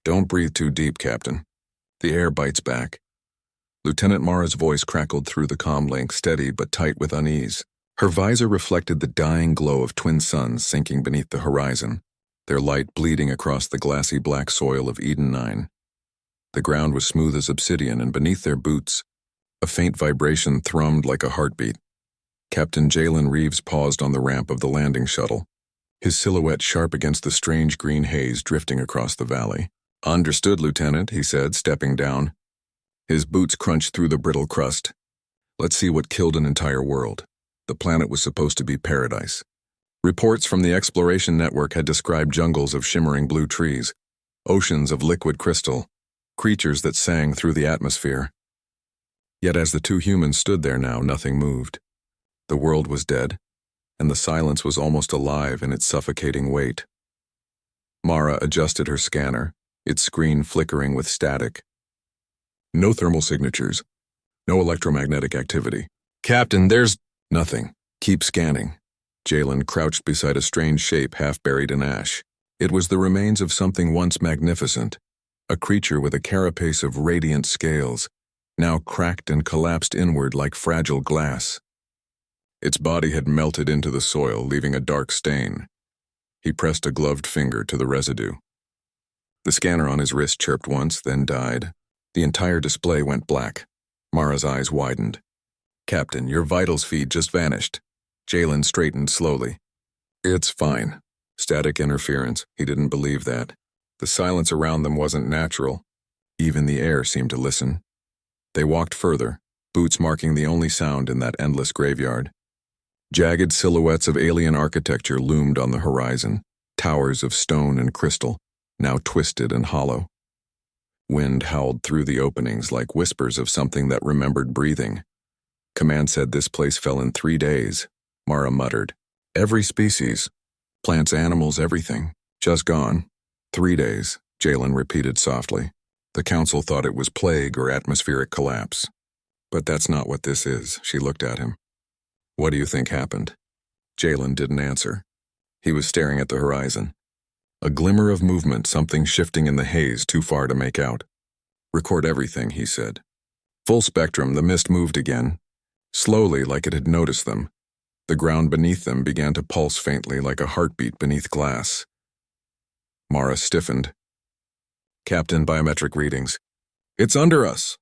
Don't breathe too deep, Captain. The air bites back. Lieutenant Mara's voice crackled through the comm link, steady but tight with unease. Her visor reflected the dying glow of twin suns sinking beneath the horizon, their light bleeding across the glassy black soil of Eden 9. The ground was smooth as obsidian, and beneath their boots, a faint vibration thrummed like a heartbeat. Captain Jalen Reeves paused on the ramp of the landing shuttle, his silhouette sharp against the strange green haze drifting across the valley. "Understood, Lieutenant," he said, stepping down. His boots crunched through the brittle crust. "Let's see what killed an entire world. The planet was supposed to be paradise." Reports from the exploration network had described jungles of shimmering blue trees, oceans of liquid crystal, creatures that sang through the atmosphere. Yet as the two humans stood there now, nothing moved. The world was dead, and the silence was almost alive in its suffocating weight. Mara adjusted her scanner, its screen flickering with static. "No thermal signatures. No electromagnetic activity. Captain, there's nothing. Keep scanning." Jalen crouched beside a strange shape half buried in ash. It was the remains of something once magnificent, a creature with a carapace of radiant scales, now cracked and collapsed inward like fragile glass. Its body had melted into the soil, leaving a dark stain. He pressed a gloved finger to the residue. The scanner on his wrist chirped once, then died. The entire display went black. Mara's eyes widened. "Captain, your vitals feed just vanished." Jalen straightened slowly. "It's fine. Static interference." He didn't believe that. The silence around them wasn't natural. Even the air seemed to listen. They walked further, boots marking the only sound in that endless graveyard. Jagged silhouettes of alien architecture loomed on the horizon, towers of stone and crystal, now twisted and hollow. Wind howled through the openings like whispers of something that remembered breathing. Command said this place fell in 3 days, Mara muttered. "Every species, plants, animals, everything, just gone. 3 days, Jalen repeated softly. The council thought it was plague or atmospheric collapse. But that's not what this is. She looked at him. "What do you think happened?" Jalen didn't answer. He was staring at the horizon. A glimmer of movement, something shifting in the haze too far to make out. "Record everything," he said. Full spectrum, the mist moved again. Slowly, like it had noticed them. The ground beneath them began to pulse faintly like a heartbeat beneath glass. Mara stiffened. "Captain, biometric readings." "It's under us."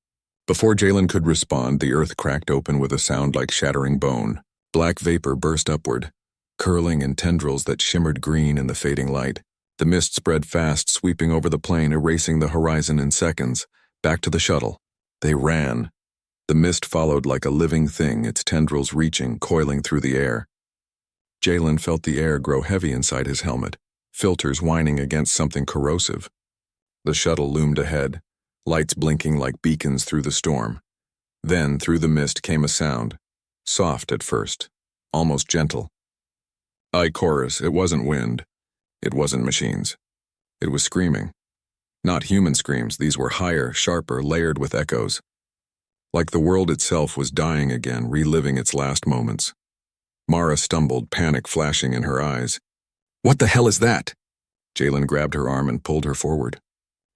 Before Jalen could respond, the earth cracked open with a sound like shattering bone. Black vapor burst upward, curling in tendrils that shimmered green in the fading light. The mist spread fast, sweeping over the plain, erasing the horizon in seconds. Back to the shuttle. They ran. The mist followed like a living thing, its tendrils reaching, coiling through the air. Jalen felt the air grow heavy inside his helmet, filters whining against something corrosive. The shuttle loomed ahead, lights blinking like beacons through the storm. Then, through the mist came a sound, soft at first, almost gentle. I chorus, it wasn't wind. It wasn't machines. It was screaming. Not human screams, these were higher, sharper, layered with echoes. Like the world itself was dying again, reliving its last moments. Mara stumbled, panic flashing in her eyes. "What the hell is that?" Jalen grabbed her arm and pulled her forward.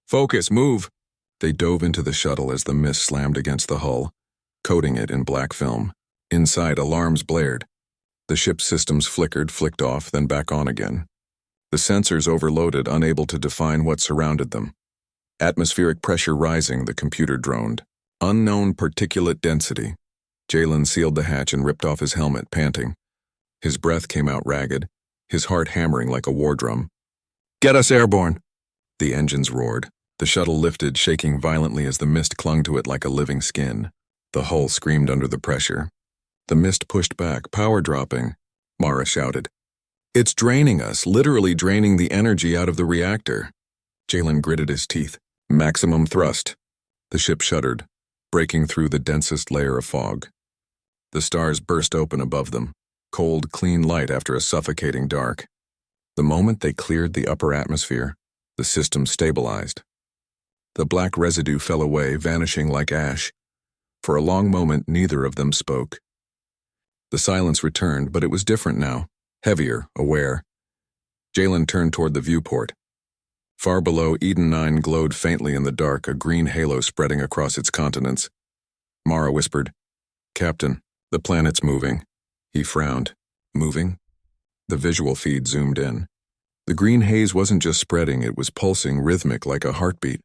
"Focus, move!" They dove into the shuttle as the mist slammed against the hull, coating it in black film. Inside, alarms blared. The ship's systems flickered, flicked off, then back on again. The sensors overloaded, unable to define what surrounded them. Atmospheric pressure rising, the computer droned. Unknown particulate density. Jalen sealed the hatch and ripped off his helmet, panting. His breath came out ragged, his heart hammering like a war drum. "Get us airborne!" The engines roared. The shuttle lifted, shaking violently as the mist clung to it like a living skin. The hull screamed under the pressure. The mist pushed back, power dropping. Mara shouted. "It's draining us, literally draining the energy out of the reactor." Jalen gritted his teeth. Maximum thrust. The ship shuddered, breaking through the densest layer of fog. The stars burst open above them, cold, clean light after a suffocating dark. The moment they cleared the upper atmosphere, the system stabilized. The black residue fell away, vanishing like ash. For a long moment, neither of them spoke. The silence returned, but it was different now. Heavier, aware. Jalen turned toward the viewport. Far below, Eden 9 glowed faintly in the dark, a green halo spreading across its continents. Mara whispered, "Captain, the planet's moving." He frowned. Moving? The visual feed zoomed in. The green haze wasn't just spreading, it was pulsing, rhythmic like a heartbeat.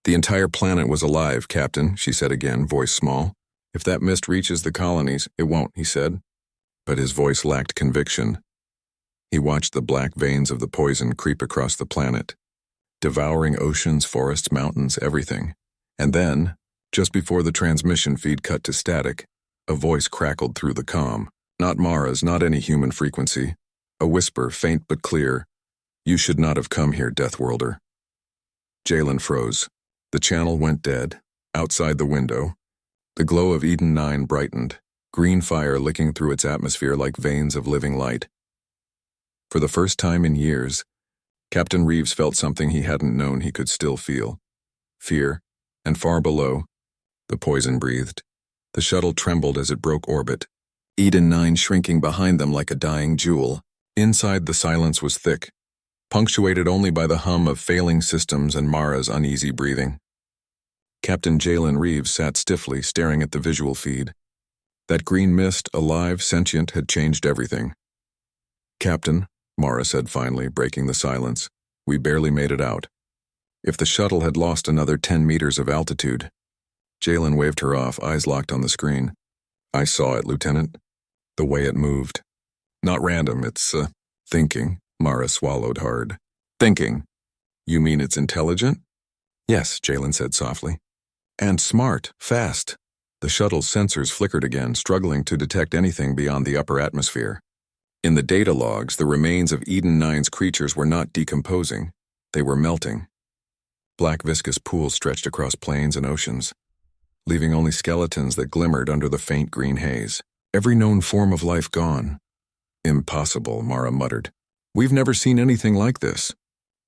"The entire planet was alive, Captain," she said again, voice small. "If that mist reaches the colonies, it won't," he said. But his voice lacked conviction. He watched the black veins of the poison creep across the planet, devouring oceans, forests, mountains, everything. And then, just before the transmission feed cut to static, a voice crackled through the comm. Not Mara's, not any human frequency. A whisper, faint but clear. "You should not have come here, Deathworlder." Jalen froze. The channel went dead. Outside the window, the glow of Eden 9 brightened, green fire licking through its atmosphere like veins of living light. For the first time in years, Captain Reeves felt something he hadn't known he could still feel. Fear, and far below, the poison breathed. The shuttle trembled as it broke orbit, Eden 9 shrinking behind them like a dying jewel. Inside, the silence was thick, punctuated only by the hum of failing systems and Mara's uneasy breathing. Captain Jalen Reeves sat stiffly, staring at the visual feed. That green mist, alive, sentient, had changed everything. "Captain," Mara said finally, breaking the silence, "we barely made it out. If the shuttle had lost another 10 meters of altitude..." Jalen waved her off, eyes locked on the screen. "I saw it, Lieutenant. The way it moved. Not random, it's, thinking." Mara swallowed hard. "Thinking? You mean it's intelligent?" "Yes," Jalen said softly. "And smart, fast." The shuttle's sensors flickered again, struggling to detect anything beyond the upper atmosphere. In the data logs, the remains of Eden 9's creatures were not decomposing. They were melting. Black viscous pools stretched across plains and oceans, leaving only skeletons that glimmered under the faint green haze. Every known form of life gone. "Impossible," Mara muttered. "We've never seen anything like this.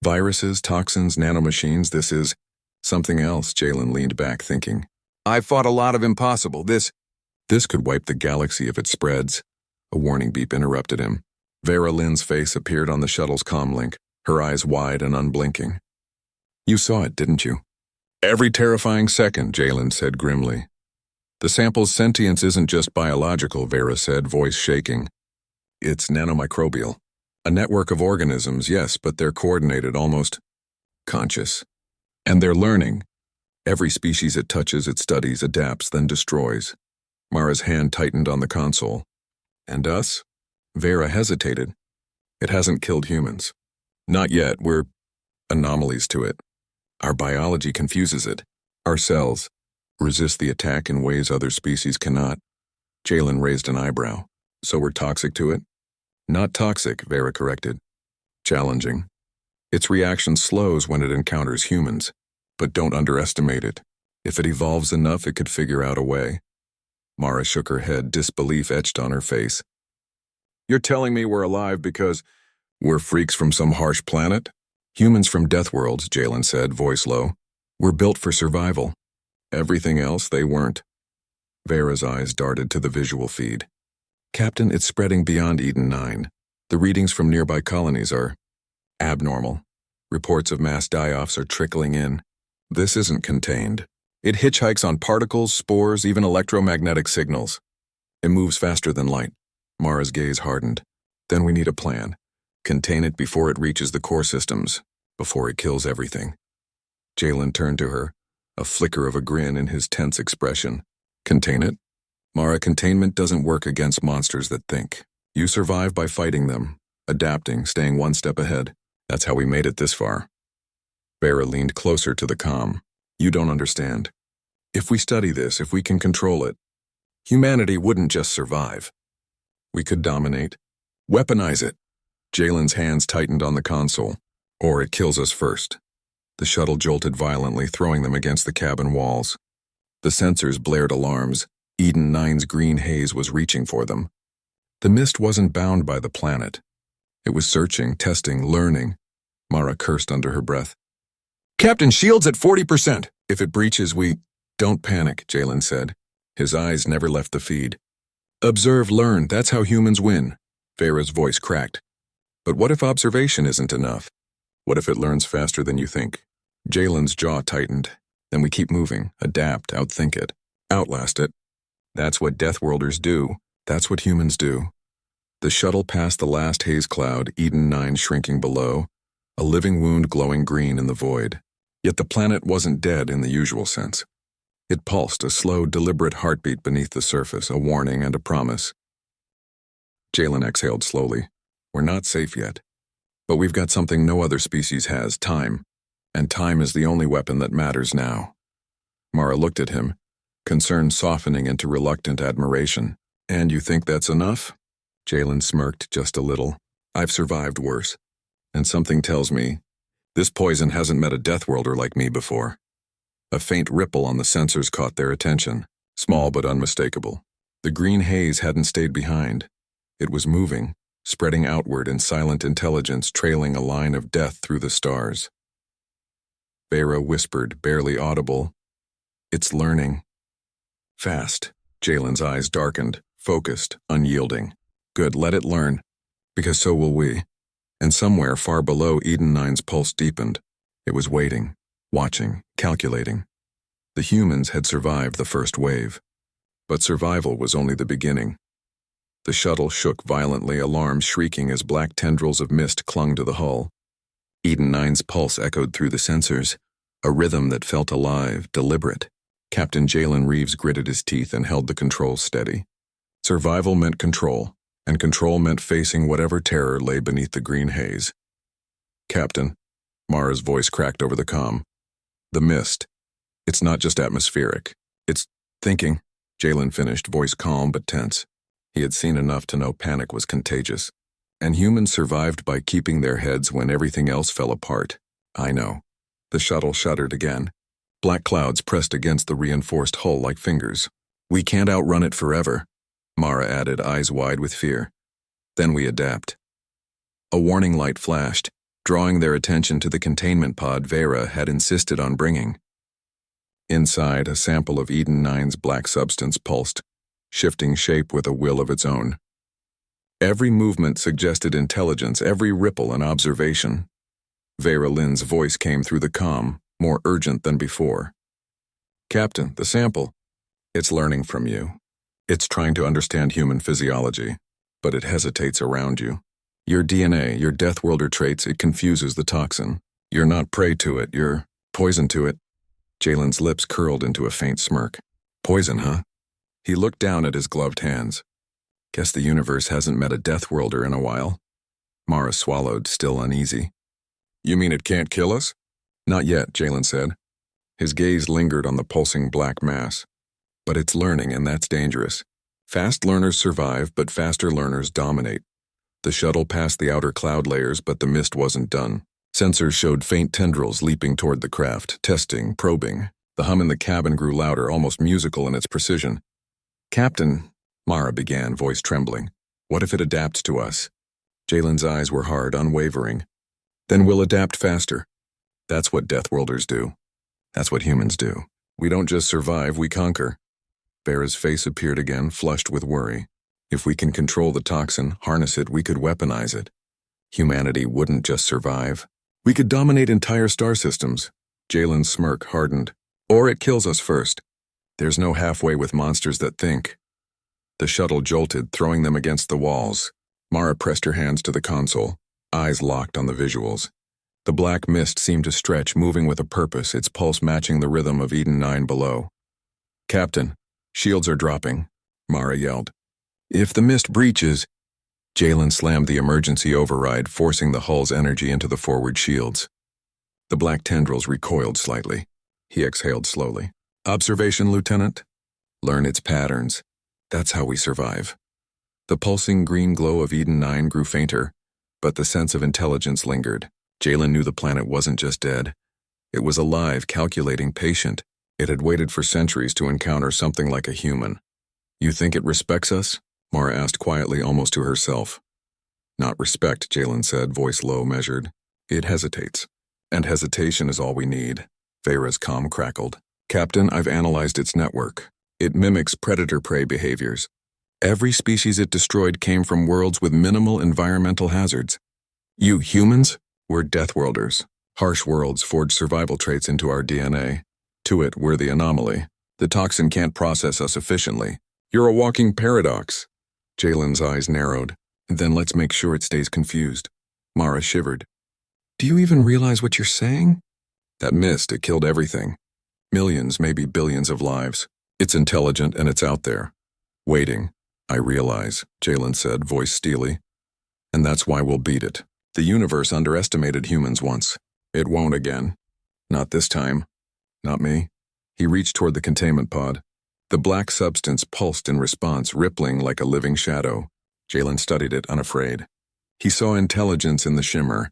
Viruses, toxins, nanomachines, this is..." "Something else," Jalen leaned back, thinking. "I've fought a lot of impossible. This could wipe the galaxy if it spreads." A warning beep interrupted him. Vera Lynn's face appeared on the shuttle's comlink, her eyes wide and unblinking. "You saw it, didn't you?" "Every terrifying second," Jalen said grimly. "The sample's sentience isn't just biological," Vera said, voice shaking. "It's nanomicrobial. A network of organisms, yes, but they're coordinated, almost conscious. And they're learning. Every species it touches, it studies, adapts, then destroys." Mara's hand tightened on the console. "And us?" Vera hesitated. "It hasn't killed humans. Not yet, we're anomalies to it. Our biology confuses it. Our cells resist the attack in ways other species cannot." Jalen raised an eyebrow. "So we're toxic to it?" "Not toxic," Vera corrected. "Challenging. Its reaction slows when it encounters humans, but don't underestimate it. If it evolves enough, it could figure out a way." Mara shook her head, disbelief etched on her face. "You're telling me we're alive because we're freaks from some harsh planet?" "Humans from Deathworlds," Jalen said, voice low. "We're built for survival. Everything else, they weren't." Vera's eyes darted to the visual feed. "Captain, it's spreading beyond Eden 9. The readings from nearby colonies are abnormal. Reports of mass die-offs are trickling in. This isn't contained. It hitchhikes on particles, spores, even electromagnetic signals. It moves faster than light." Mara's gaze hardened. "Then we need a plan. Contain it before it reaches the core systems, before it kills everything." Jalen turned to her, a flicker of a grin in his tense expression. "Contain it? Mara, containment doesn't work against monsters that think. You survive by fighting them, adapting, staying one step ahead. That's how we made it this far." Vera leaned closer to the comm. "You don't understand. If we study this, if we can control it, humanity wouldn't just survive. We could dominate, weaponize it." Jalen's hands tightened on the console. "Or it kills us first." The shuttle jolted violently, throwing them against the cabin walls. The sensors blared alarms. Eden 9's green haze was reaching for them. The mist wasn't bound by the planet. It was searching, testing, learning. Mara cursed under her breath. "Captain, shield's at 40%. If it breaches, we..." "Don't panic," Jalen said. His eyes never left the feed. "Observe, learn, that's how humans win." Vera's voice cracked. "But what if observation isn't enough? What if it learns faster than you think? Jalen's jaw tightened. Then we keep moving, adapt, outthink it, outlast it. That's what Deathworlders do. That's what humans do. The shuttle passed the last haze cloud, Eden 9 shrinking below, a living wound glowing green in the void. Yet the planet wasn't dead in the usual sense. It pulsed, a slow, deliberate heartbeat beneath the surface, a warning and a promise. Jalen exhaled slowly. We're not safe yet. But we've got something no other species has, time. And time is the only weapon that matters now. Mara looked at him, concern softening into reluctant admiration. And you think that's enough? Jalen smirked just a little. I've survived worse. And something tells me, this poison hasn't met a Deathworlder like me before. A faint ripple on the sensors caught their attention, small but unmistakable. The green haze hadn't stayed behind. It was moving, spreading outward in silent intelligence, trailing a line of death through the stars. Vera whispered, barely audible, "It's learning." Fast. Jalen's eyes darkened, focused, unyielding. Good, let it learn, because so will we. And somewhere far below, Eden 9's pulse deepened. It was waiting, watching, calculating. The humans had survived the first wave, but survival was only the beginning. The shuttle shook violently, alarms shrieking as black tendrils of mist clung to the hull. Eden 9's pulse echoed through the sensors, a rhythm that felt alive, deliberate. Captain Jalen Reeves gritted his teeth and held the controls steady. Survival meant control, and control meant facing whatever terror lay beneath the green haze. "Captain," Mara's voice cracked over the comm. "The mist. It's not just atmospheric. It's thinking," Jalen finished, voice calm but tense. He had seen enough to know panic was contagious. And humans survived by keeping their heads when everything else fell apart. I know. The shuttle shuddered again. Black clouds pressed against the reinforced hull like fingers. "We can't outrun it forever," Mara added, eyes wide with fear. "Then we adapt." A warning light flashed, drawing their attention to the containment pod Vera had insisted on bringing. Inside, a sample of Eden 9's black substance pulsed, shifting shape with a will of its own. Every movement suggested intelligence, every ripple an observation. Vera Lynn's voice came through the comm, more urgent than before. "Captain, the sample. It's learning from you. It's trying to understand human physiology, but it hesitates around you. Your DNA, your Deathworlder traits, it confuses the toxin. You're not prey to it, you're poison to it." Jalen's lips curled into a faint smirk. "Poison, huh?" He looked down at his gloved hands. "Guess the universe hasn't met a Deathworlder in a while." Mara swallowed, still uneasy. "You mean it can't kill us?" "Not yet," Jalen said. His gaze lingered on the pulsing black mass. "But it's learning, and that's dangerous. Fast learners survive, but faster learners dominate." The shuttle passed the outer cloud layers, but the mist wasn't done. Sensors showed faint tendrils leaping toward the craft, testing, probing. The hum in the cabin grew louder, almost musical in its precision. "Captain," Mara began, voice trembling. "What if it adapts to us?" Jalen's eyes were hard, unwavering. "Then we'll adapt faster. That's what Deathworlders do. That's what humans do. We don't just survive, we conquer." Vera's face appeared again, flushed with worry. "If we can control the toxin, harness it, we could weaponize it. Humanity wouldn't just survive. We could dominate entire star systems." Jalen's smirk hardened. "Or it kills us first. There's no halfway with monsters that think." The shuttle jolted, throwing them against the walls. Mara pressed her hands to the console, eyes locked on the visuals. The black mist seemed to stretch, moving with a purpose, its pulse matching the rhythm of Eden 9 below. "Captain, shields are dropping," Mara yelled. "If the mist breaches..." Jalen slammed the emergency override, forcing the hull's energy into the forward shields. The black tendrils recoiled slightly. He exhaled slowly. "Observation, Lieutenant. Learn its patterns. That's how we survive." The pulsing green glow of Eden 9 grew fainter, but the sense of intelligence lingered. Jalen knew the planet wasn't just dead. It was alive, calculating, patient. It had waited for centuries to encounter something like a human. "You think it respects us?" Mara asked quietly, almost to herself. "Not respect," Jalen said, voice low, measured. "It hesitates. And hesitation is all we need." Vera's comm crackled. "Captain, I've analyzed its network. It mimics predator-prey behaviors. Every species it destroyed came from worlds with minimal environmental hazards." "You humans?" We're Deathworlders. Harsh worlds forge survival traits into our DNA. To it, we're the anomaly. The toxin can't process us efficiently. You're a walking paradox. Jalen's eyes narrowed. Then let's make sure it stays confused. Mara shivered. Do you even realize what you're saying? That mist, it killed everything. Millions, maybe billions of lives. It's intelligent and it's out there. Waiting. I realize, Jalen said, voice steely. And that's why we'll beat it. The universe underestimated humans once. It won't again. Not this time. Not me. He reached toward the containment pod. The black substance pulsed in response, rippling like a living shadow. Jalen studied it, unafraid. He saw intelligence in the shimmer,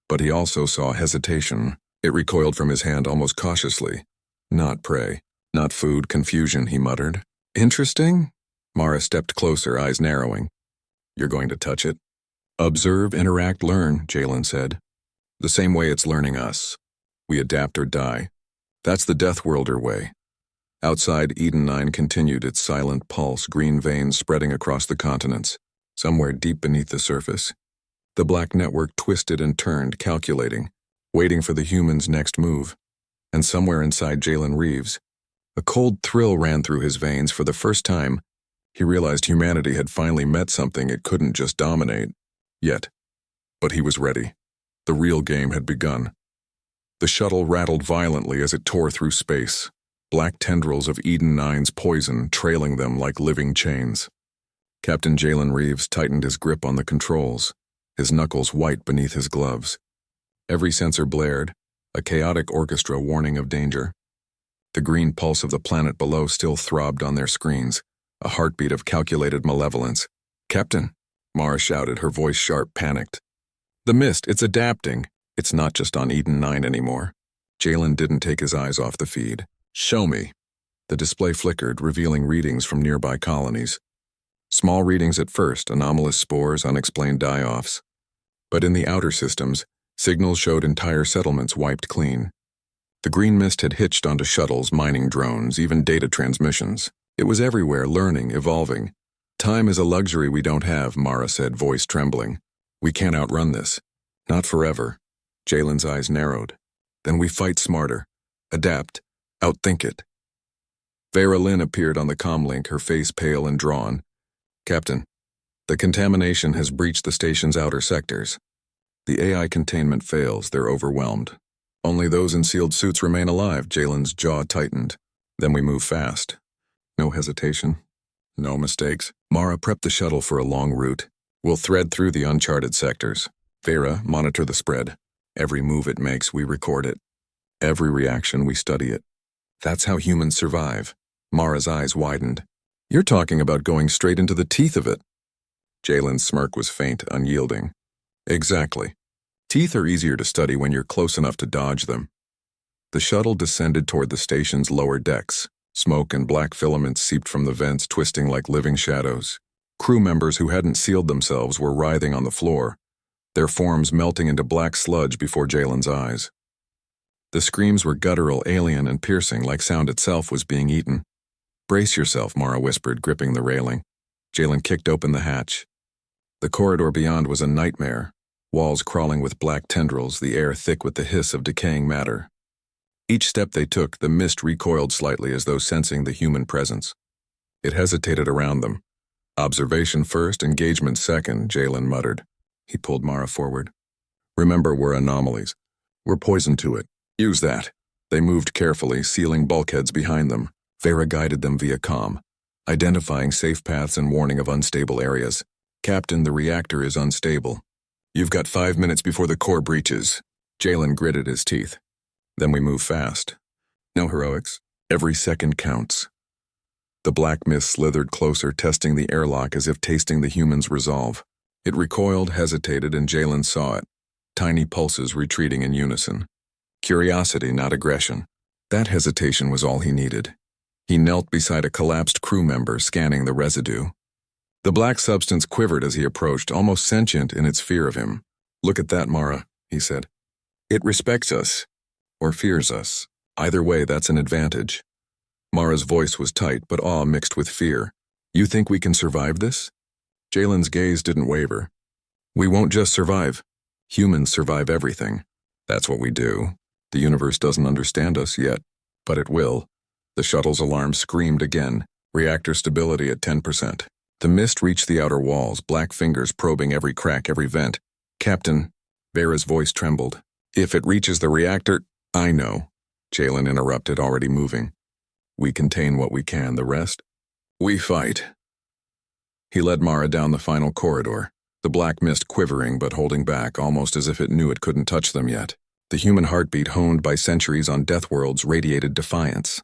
but he also saw hesitation. It recoiled from his hand almost cautiously. Not prey. Not food, confusion, he muttered. Interesting? Mara stepped closer, eyes narrowing. You're going to touch it? Observe, interact, learn, Jalen said. The same way it's learning us. We adapt or die. That's the Deathworlder way. Outside, Eden 9 continued its silent pulse, green veins spreading across the continents, somewhere deep beneath the surface. The black network twisted and turned, calculating, waiting for the human's next move. And somewhere inside Jalen Reeves, a cold thrill ran through his veins. For the first time, he realized humanity had finally met something it couldn't just dominate. Yet. But he was ready. The real game had begun. The shuttle rattled violently as it tore through space, black tendrils of Eden 9's poison trailing them like living chains. Captain Jalen Reeves tightened his grip on the controls, his knuckles white beneath his gloves. Every sensor blared, a chaotic orchestra warning of danger. The green pulse of the planet below still throbbed on their screens, a heartbeat of calculated malevolence. Captain, Mara shouted, her voice sharp, panicked. The mist, it's adapting. It's not just on Eden 9 anymore. Jalen didn't take his eyes off the feed. Show me. The display flickered, revealing readings from nearby colonies. Small readings at first, anomalous spores, unexplained die-offs. But in the outer systems, signals showed entire settlements wiped clean. The green mist had hitched onto shuttles, mining drones, even data transmissions. It was everywhere, learning, evolving. Time is a luxury we don't have, Mara said, voice trembling. We can't outrun this. Not forever. Jalen's eyes narrowed. Then we fight smarter. Adapt. Outthink it. Vera Lynn appeared on the comlink, her face pale and drawn. Captain, the contamination has breached the station's outer sectors. The AI containment fails, they're overwhelmed. Only those in sealed suits remain alive, Jalen's jaw tightened. Then we move fast. No hesitation. No mistakes. Mara prepped the shuttle for a long route. We'll thread through the uncharted sectors. Vera, monitor the spread. Every move it makes, we record it. Every reaction, we study it. That's how humans survive. Mara's eyes widened. You're talking about going straight into the teeth of it. Jalen's smirk was faint, unyielding. Exactly. Teeth are easier to study when you're close enough to dodge them. The shuttle descended toward the station's lower decks. Smoke and black filaments seeped from the vents, twisting like living shadows. Crew members who hadn't sealed themselves were writhing on the floor, their forms melting into black sludge before Jalen's eyes. The screams were guttural, alien, and piercing, like sound itself was being eaten. Brace yourself, Mara whispered, gripping the railing. Jalen kicked open the hatch. The corridor beyond was a nightmare, walls crawling with black tendrils, the air thick with the hiss of decaying matter. Each step they took, the mist recoiled slightly as though sensing the human presence. It hesitated around them. Observation first, engagement second, Jalen muttered. He pulled Mara forward. Remember, we're anomalies. We're poison to it. Use that. They moved carefully, sealing bulkheads behind them. Vera guided them via comm, identifying safe paths and warning of unstable areas. Captain, the reactor is unstable. You've got 5 minutes before the core breaches. Jalen gritted his teeth. Then we move fast. No heroics. Every second counts. The black mist slithered closer, testing the airlock as if tasting the human's resolve. It recoiled, hesitated, and Jalen saw it. Tiny pulses retreating in unison. Curiosity, not aggression. That hesitation was all he needed. He knelt beside a collapsed crew member, scanning the residue. The black substance quivered as he approached, almost sentient in its fear of him. Look at that, Mara, he said. It respects us, or fears us. Either way, that's an advantage. Mara's voice was tight, but awe mixed with fear. You think we can survive this? Jalen's gaze didn't waver. We won't just survive. Humans survive everything. That's what we do. The universe doesn't understand us yet, but it will. The shuttle's alarm screamed again, reactor stability at 10%. The mist reached the outer walls, black fingers probing every crack, every vent. Captain, Vera's voice trembled. If it reaches the reactor, I know. Jalen interrupted, already moving. We contain what we can, the rest, we fight. He led Mara down the final corridor, the black mist quivering but holding back, almost as if it knew it couldn't touch them yet. The human heartbeat, honed by centuries on Deathworlds, radiated defiance.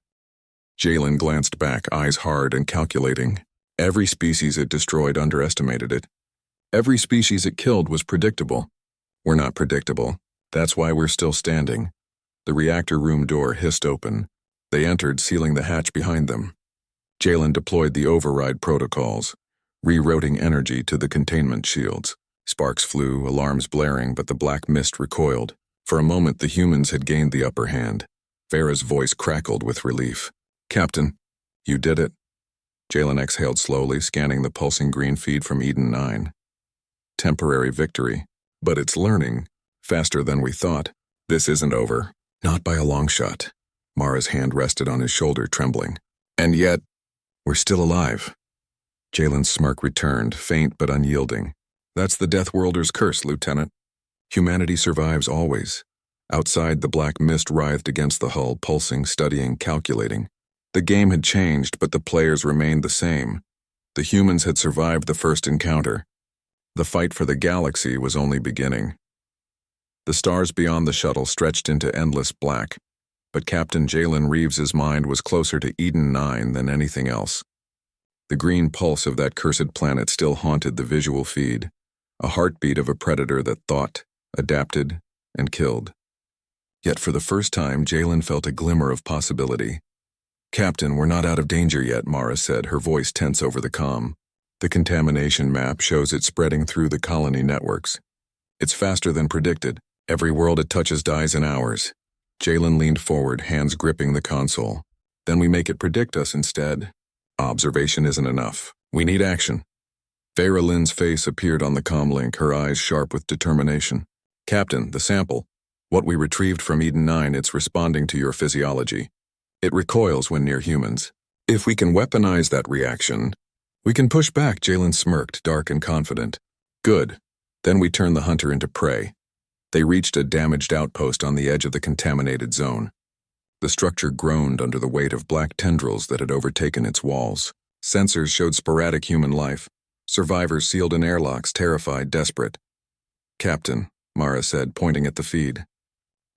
Jalen glanced back, eyes hard and calculating. Every species it destroyed underestimated it. Every species it killed was predictable. We're not predictable. That's why we're still standing. The reactor room door hissed open. They entered, sealing the hatch behind them. Jalen deployed the override protocols, rerouting energy to the containment shields. Sparks flew, alarms blaring, but the black mist recoiled. For a moment, the humans had gained the upper hand. Vera's voice crackled with relief. Captain, you did it. Jalen exhaled slowly, scanning the pulsing green feed from Eden 9. Temporary victory, but it's learning, faster than we thought. This isn't over. Not by a long shot. Mara's hand rested on his shoulder, trembling. And yet, we're still alive. Jalen's smirk returned, faint but unyielding. That's the Deathworlder's curse, Lieutenant. Humanity survives always. Outside, the black mist writhed against the hull, pulsing, studying, calculating. The game had changed, but the players remained the same. The humans had survived the first encounter. The fight for the galaxy was only beginning. The stars beyond the shuttle stretched into endless black, but Captain Jalen Reeves's mind was closer to Eden 9 than anything else. The green pulse of that cursed planet still haunted the visual feed, a heartbeat of a predator that thought, adapted, and killed. Yet for the first time, Jalen felt a glimmer of possibility. Captain, we're not out of danger yet, Mara said, her voice tense over the comm. The contamination map shows it spreading through the colony networks. It's faster than predicted. Every world it touches dies in hours. Jalen leaned forward, hands gripping the console. Then we make it predict us instead. Observation isn't enough. We need action. Vera Lynn's face appeared on the comm link, her eyes sharp with determination. Captain, the sample. What we retrieved from Eden 9, it's responding to your physiology. It recoils when near humans. If we can weaponize that reaction, we can push back, Jalen smirked, dark and confident. Good. Then we turn the hunter into prey. They reached a damaged outpost on the edge of the contaminated zone. The structure groaned under the weight of black tendrils that had overtaken its walls. Sensors showed sporadic human life. Survivors sealed in airlocks, terrified, desperate. Captain, Mara said, pointing at the feed.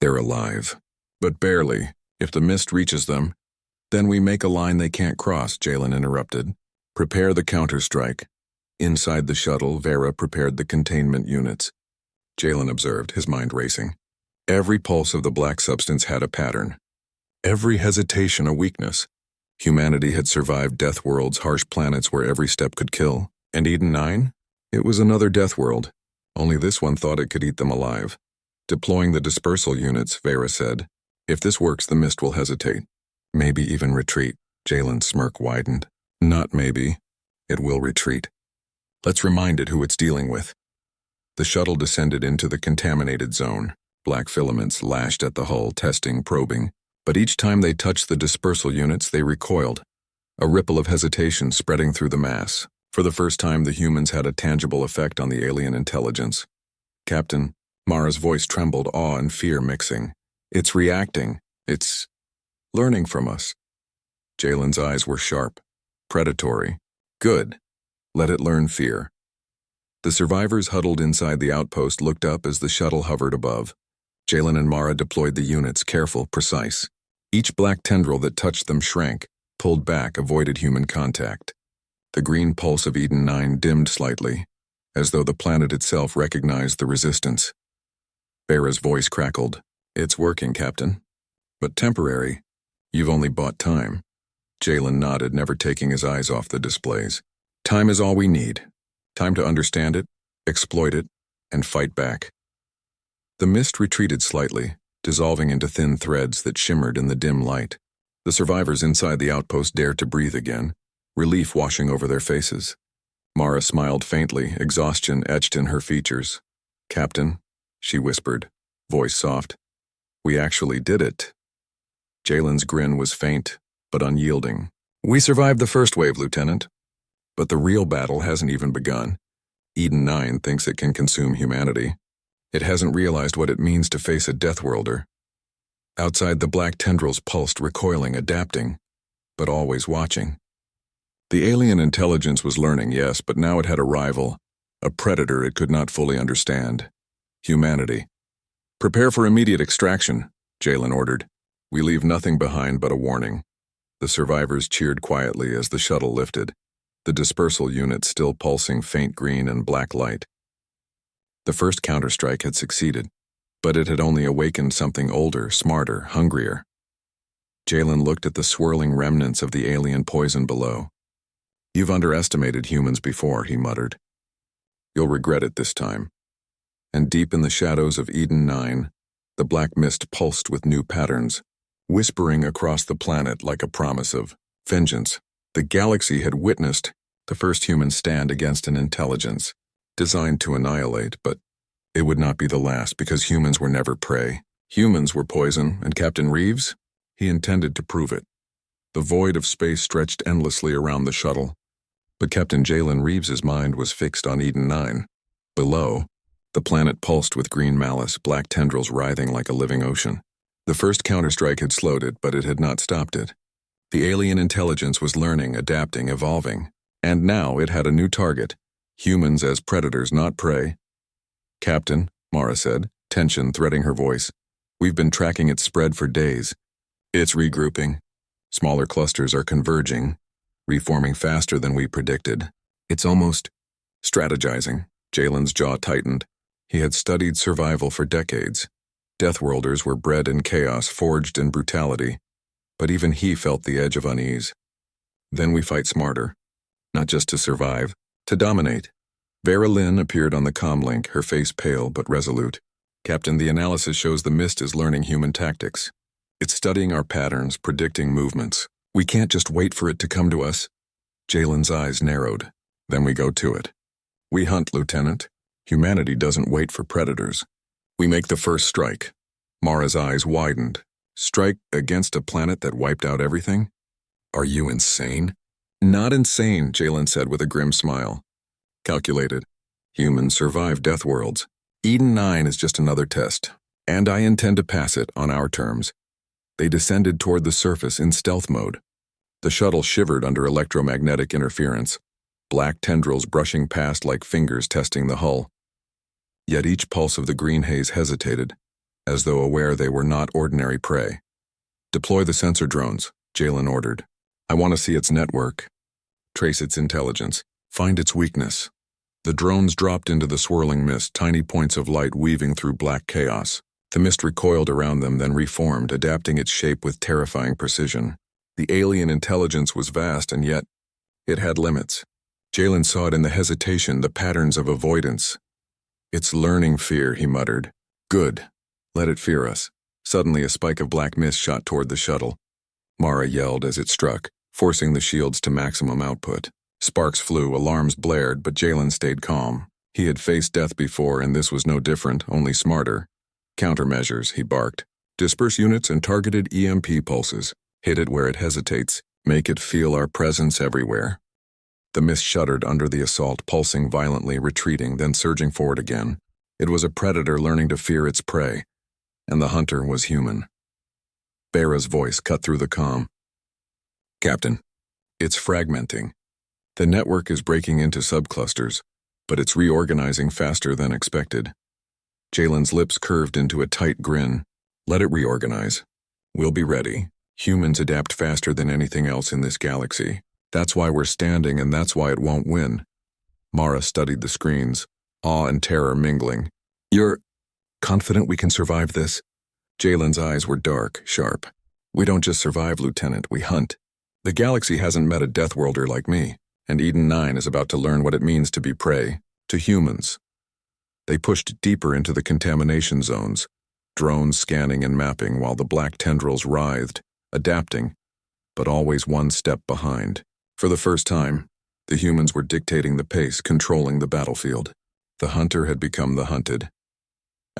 They're alive. But barely. If the mist reaches them, then we make a line they can't cross, Jalen interrupted. Prepare the counterstrike. Inside the shuttle, Vera prepared the containment units. Jalen observed, his mind racing. Every pulse of the black substance had a pattern. Every hesitation a weakness. Humanity had survived Deathworld's harsh planets where every step could kill. And Eden 9? It was another Deathworld. Only this one thought it could eat them alive. Deploying the dispersal units, Vera said. If this works, the mist will hesitate. Maybe even retreat. Jalen's smirk widened. Not maybe. It will retreat. Let's remind it who it's dealing with. The shuttle descended into the contaminated zone. Black filaments lashed at the hull, testing, probing. But each time they touched the dispersal units, they recoiled. A ripple of hesitation spreading through the mass. For the first time, the humans had a tangible effect on the alien intelligence. Captain, Mara's voice trembled, awe and fear mixing. It's reacting. It's learning from us. Jalen's eyes were sharp, predatory. Good. Let it learn fear. The survivors huddled inside the outpost looked up as the shuttle hovered above. Jalen and Mara deployed the units, careful, precise. Each black tendril that touched them shrank, pulled back, avoided human contact. The green pulse of Eden 9 dimmed slightly, as though the planet itself recognized the resistance. Vera's voice crackled. It's working, Captain. But temporary. You've only bought time. Jalen nodded, never taking his eyes off the displays. Time is all we need. Time to understand it, exploit it, and fight back. The mist retreated slightly, dissolving into thin threads that shimmered in the dim light. The survivors inside the outpost dared to breathe again, relief washing over their faces. Mara smiled faintly, exhaustion etched in her features. Captain, she whispered, voice soft. We actually did it. Jalen's grin was faint, but unyielding. We survived the first wave, Lieutenant. But the real battle hasn't even begun. Eden 9 thinks it can consume humanity. It hasn't realized what it means to face a Deathworlder. Outside, the black tendrils pulsed, recoiling, adapting, but always watching. The alien intelligence was learning, yes, but now it had a rival, a predator it could not fully understand. Humanity. Prepare for immediate extraction, Jalen ordered. We leave nothing behind but a warning. The survivors cheered quietly as the shuttle lifted, the dispersal unit still pulsing faint green and black light. The first counterstrike had succeeded, but it had only awakened something older, smarter, hungrier. Jalen looked at the swirling remnants of the alien poison below. You've underestimated humans before, he muttered. You'll regret it this time. And deep in the shadows of Eden 9, the black mist pulsed with new patterns, whispering across the planet like a promise of vengeance. The galaxy had witnessed the first human stand against an intelligence designed to annihilate, but it would not be the last because humans were never prey. Humans were poison, and Captain Reeves, he intended to prove it. The void of space stretched endlessly around the shuttle, but Captain Jalen Reeves's mind was fixed on Eden 9. Below, the planet pulsed with green malice, black tendrils writhing like a living ocean. The first counterstrike had slowed it, but it had not stopped it. The alien intelligence was learning, adapting, evolving, and now it had a new target, humans as predators, not prey. Captain, Mara said, tension threading her voice. We've been tracking its spread for days. It's regrouping. Smaller clusters are converging, reforming faster than we predicted. It's almost strategizing. Jalen's jaw tightened. He had studied survival for decades. Deathworlders were bred in chaos, forged in brutality, but even he felt the edge of unease. Then we fight smarter, not just to survive, to dominate. Vera Lynn appeared on the comlink, her face pale but resolute. Captain, the analysis shows the mist is learning human tactics. It's studying our patterns, predicting movements. We can't just wait for it to come to us. Jalen's eyes narrowed. Then we go to it. We hunt, Lieutenant. Humanity doesn't wait for predators. We make the first strike. Mara's eyes widened. Strike against a planet that wiped out everything? Are you insane? Not insane, Jalen said with a grim smile. Calculated. Humans survive death worlds. Eden 9 is just another test, and I intend to pass it on our terms. They descended toward the surface in stealth mode. The shuttle shivered under electromagnetic interference, black tendrils brushing past like fingers testing the hull. Yet each pulse of the green haze hesitated, as though aware they were not ordinary prey. Deploy the sensor drones, Jalen ordered. I want to see its network. Trace its intelligence. Find its weakness. The drones dropped into the swirling mist, tiny points of light weaving through black chaos. The mist recoiled around them, then reformed, adapting its shape with terrifying precision. The alien intelligence was vast, and yet it had limits. Jalen saw it in the hesitation, the patterns of avoidance. It's learning fear, he muttered. Good. Let it fear us. Suddenly, a spike of black mist shot toward the shuttle. Mara yelled as it struck, forcing the shields to maximum output. Sparks flew, alarms blared, but Jalen stayed calm. He had faced death before, and this was no different, only smarter. Countermeasures, he barked. Disperse units and targeted EMP pulses. Hit it where it hesitates. Make it feel our presence everywhere. The mist shuddered under the assault, pulsing violently, retreating, then surging forward again. It was a predator learning to fear its prey, and the hunter was human. Bera's voice cut through the calm. Captain, it's fragmenting. The network is breaking into subclusters, but it's reorganizing faster than expected. Jalen's lips curved into a tight grin. Let it reorganize. We'll be ready. Humans adapt faster than anything else in this galaxy. That's why we're standing, and that's why it won't win. Mara studied the screens, awe and terror mingling. You're confident we can survive this? Jalen's eyes were dark, sharp. We don't just survive, Lieutenant, we hunt. The galaxy hasn't met a Deathworlder like me, and Eden 9 is about to learn what it means to be prey, to humans. They pushed deeper into the contamination zones, drones scanning and mapping while the black tendrils writhed, adapting, but always one step behind. For the first time, the humans were dictating the pace, controlling the battlefield. The hunter had become the hunted.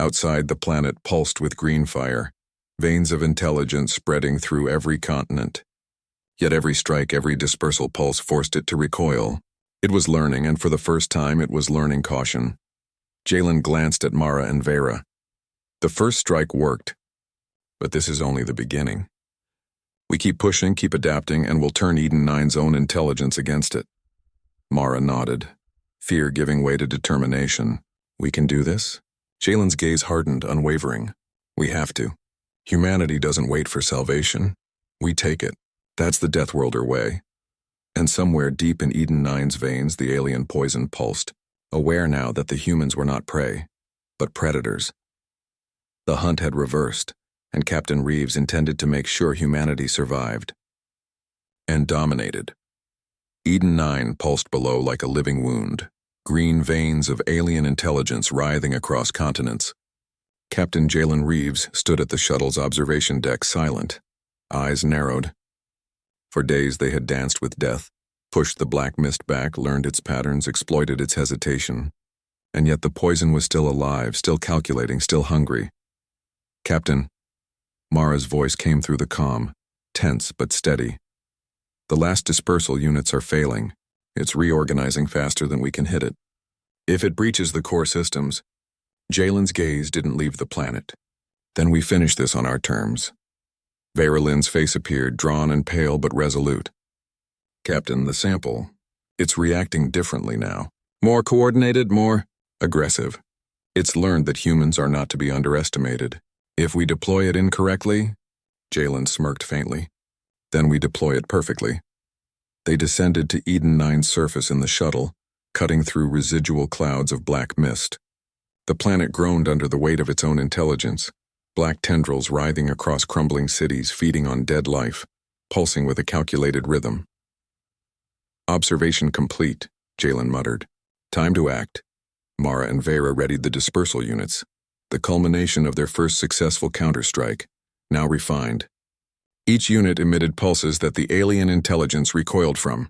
Outside, the planet pulsed with green fire, veins of intelligence spreading through every continent. Yet every strike, every dispersal pulse forced it to recoil. It was learning, and for the first time it was learning caution. Jalen glanced at Mara and Vera. The first strike worked, but this is only the beginning. We keep pushing, keep adapting, and we'll turn Eden 9's own intelligence against it. Mara nodded, fear giving way to determination. We can do this? Jalen's gaze hardened, unwavering. We have to. Humanity doesn't wait for salvation. We take it. That's the Deathworlder way. And somewhere deep in Eden 9's veins, the alien poison pulsed, aware now that the humans were not prey, but predators. The hunt had reversed, and Captain Reeves intended to make sure humanity survived. And dominated. Eden 9 pulsed below like a living wound, green veins of alien intelligence writhing across continents. Captain Jalen Reeves stood at the shuttle's observation deck silent, eyes narrowed. For days they had danced with death, pushed the black mist back, learned its patterns, exploited its hesitation. And yet the poison was still alive, still calculating, still hungry. Captain, Mara's voice came through the comm, tense but steady. The last dispersal units are failing. It's reorganizing faster than we can hit it. If it breaches the core systems, Jalen's gaze didn't leave the planet. Then we finish this on our terms. Vera Lynn's face appeared, drawn and pale but resolute. Captain, the sample, it's reacting differently now. More coordinated, more aggressive. It's learned that humans are not to be underestimated. If we deploy it incorrectly, Jalen smirked faintly, then we deploy it perfectly. They descended to Eden 9's surface in the shuttle, cutting through residual clouds of black mist. The planet groaned under the weight of its own intelligence, black tendrils writhing across crumbling cities, feeding on dead life, pulsing with a calculated rhythm. Observation complete, Jalen muttered. Time to act. Mara and Vera readied the dispersal units, the culmination of their first successful counterstrike, now refined. Each unit emitted pulses that the alien intelligence recoiled from.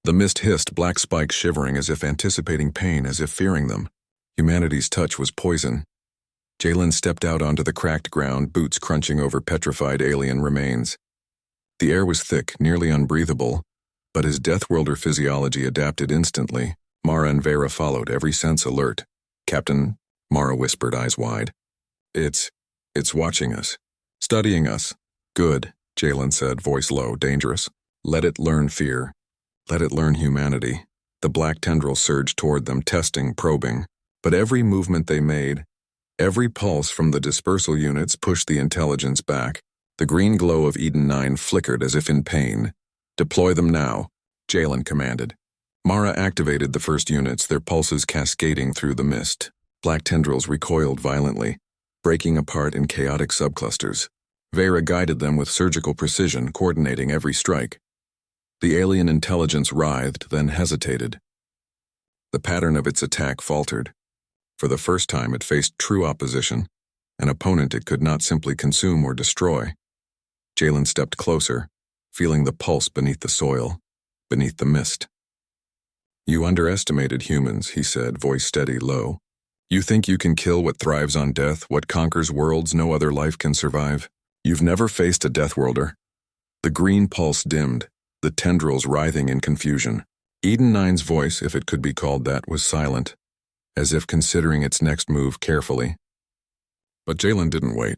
The mist hissed, black spikes shivering as if anticipating pain, as if fearing them. Humanity's touch was poison. Jalen stepped out onto the cracked ground, boots crunching over petrified alien remains. The air was thick, nearly unbreathable, but his Deathworlder physiology adapted instantly. Mara and Vera followed, every sense alert. Captain, Mara whispered, eyes wide. It's watching us. Studying us. Good, Jalen said, voice low, dangerous. Let it learn fear. Let it learn humanity. The black tendril surged toward them, testing, probing. But every movement they made, every pulse from the dispersal units pushed the intelligence back. The green glow of Eden 9 flickered as if in pain. Deploy them now, Jalen commanded. Mara activated the first units, their pulses cascading through the mist. Black tendrils recoiled violently, breaking apart in chaotic subclusters. Vera guided them with surgical precision, coordinating every strike. The alien intelligence writhed, then hesitated. The pattern of its attack faltered. For the first time, it faced true opposition, an opponent it could not simply consume or destroy. Jalen stepped closer, feeling the pulse beneath the soil, beneath the mist. You underestimated humans, he said, voice steady, low. You think you can kill what thrives on death, what conquers worlds no other life can survive? You've never faced a Deathworlder. The green pulse dimmed, the tendrils writhing in confusion. Eden 9's voice, if it could be called that, was silent, as if considering its next move carefully. But Jalen didn't wait.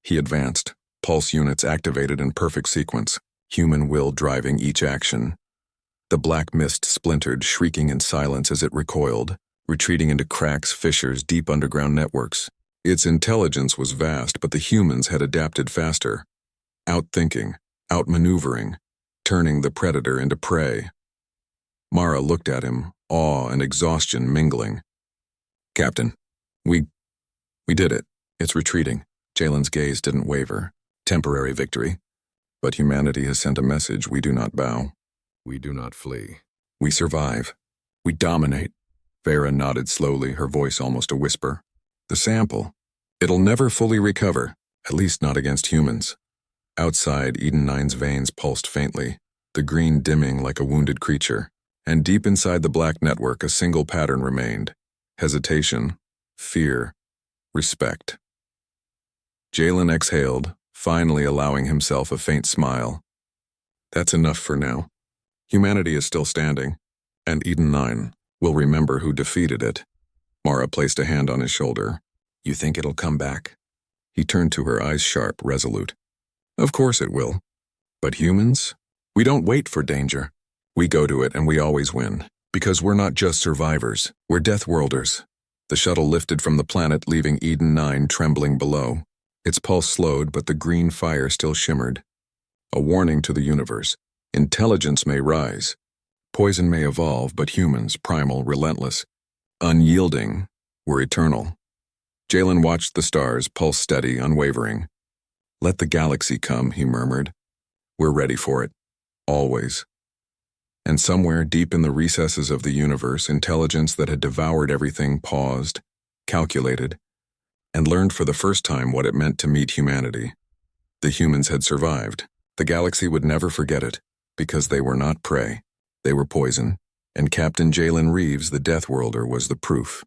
He advanced, pulse units activated in perfect sequence, human will driving each action. The black mist splintered, shrieking in silence as it recoiled, retreating into cracks, fissures, deep underground networks. Its intelligence was vast, but the humans had adapted faster, outthinking, outmaneuvering, turning the predator into prey. Mara looked at him, awe and exhaustion mingling. Captain, we did it. It's retreating. Jalen's gaze didn't waver. Temporary victory. But humanity has sent a message: we do not bow. We do not flee. We survive. We dominate. Vera nodded slowly, her voice almost a whisper. The sample. It'll never fully recover, at least not against humans. Outside, Eden 9's veins pulsed faintly, the green dimming like a wounded creature. And deep inside the black network, a single pattern remained. Hesitation. Fear. respect. Jalen exhaled, finally allowing himself a faint smile. That's enough for now. Humanity is still standing, and Eden 9 will remember who defeated it. Mara placed a hand on his shoulder. You think it'll come back? He turned to her, eyes sharp, resolute. Of course it will. But humans? We don't wait for danger. We go to it and we always win. Because we're not just survivors, we're Deathworlders. The shuttle lifted from the planet, leaving Eden 9 trembling below. Its pulse slowed, but the green fire still shimmered. A warning to the universe. Intelligence may rise. Poison may evolve, but humans, primal, relentless, unyielding, were eternal. Jalen watched the stars, pulse steady, unwavering. Let the galaxy come, he murmured. We're ready for it. Always. And somewhere deep in the recesses of the universe, intelligence that had devoured everything paused, calculated, and learned for the first time what it meant to meet humanity. The humans had survived. The galaxy would never forget it, because they were not prey. They were poison, and Captain Jalen Reeves, the Deathworlder, was the proof.